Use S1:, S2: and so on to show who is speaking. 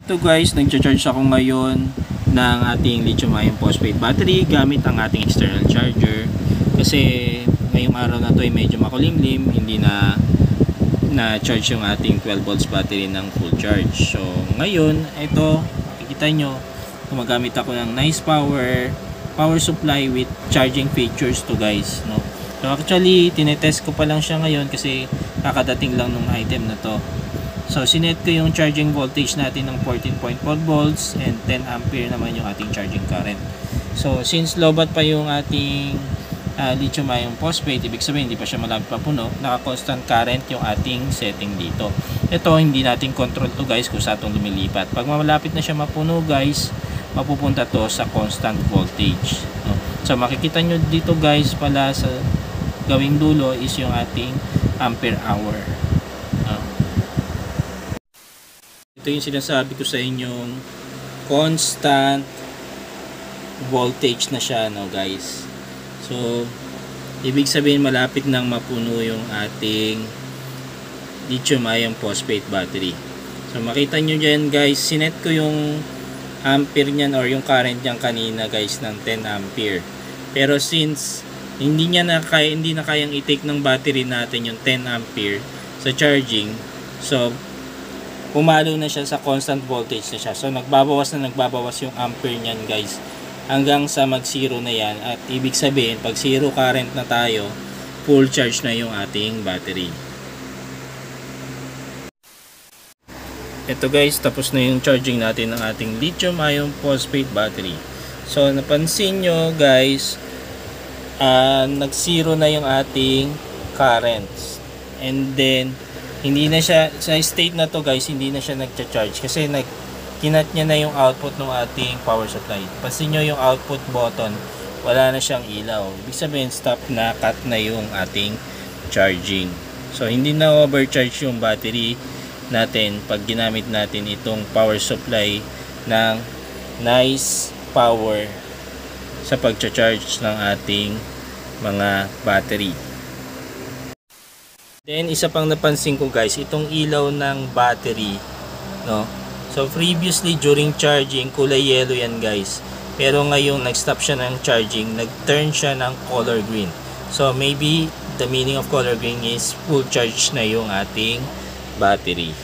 S1: Ito guys, nag-charge ako ngayon ng ating lithium-ion phosphate battery gamit ang ating external charger. Kasi ngayong araw na to ay medyo makulimlim, hindi na-charge yung ating 12 volts battery ng full charge. So ngayon, ito, makikita nyo, gumagamit ako ng nice power supply with charging features to guys, no? So actually, tinetest ko pa lang siya ngayon kasi kakadating lang nung item na to. So sinet ko yung charging voltage natin ng 14.4 volts and 10 ampere naman yung ating charging current. So since lobat pa yung ating lithium ion phosphate, ibig sabihin hindi pa siya malapit pa puno, naka constant current yung ating setting dito. Ito hindi natin control to guys kung saan itong lumilipat. Pag malapit na siya mapuno guys, mapupunta to sa constant voltage, no? So makikita nyo dito guys pala sa gawing dulo is yung ating ampere hour. Ito yung sinasabi ko sa inyong constant voltage na siya, no guys. So ibig sabihin malapit nang mapuno yung ating lithium ion phosphate battery. So makita nyo dyan guys, sinet ko yung ampere nyan or yung current nyan kanina guys ng 10 ampere. Pero since hindi na kayang i-take ng battery natin yung 10 ampere sa charging, so pumalo na siya sa constant voltage na siya. So nagbabawas yung ampere niyan guys hanggang sa mag zero na yan, at ibig sabihin pag zero current na tayo, full charge na yung ating battery. Ito guys, tapos na yung charging natin ng ating lithium ion phosphate battery. So napansin nyo guys, nag zero na yung ating currents, and then hindi na siya sa state na to guys, hindi na siya nagcha-charge kasi kinat niya na yung output ng ating power supply. Pansin nyo yung output button, wala na siyang ilaw. Ibig sabihin stop na, cut na yung ating charging. So hindi na overcharge yung battery natin pag ginamit natin itong power supply ng nice power sa pagcha-charge ng ating mga battery. Then isa pang napansin ko guys, itong ilaw ng battery, no? So previously during charging kulay yellow yan guys, pero ngayong nag-stop siya ng charging, nag-turn siya ng color green. So maybe the meaning of color green is full charge na yung ating battery.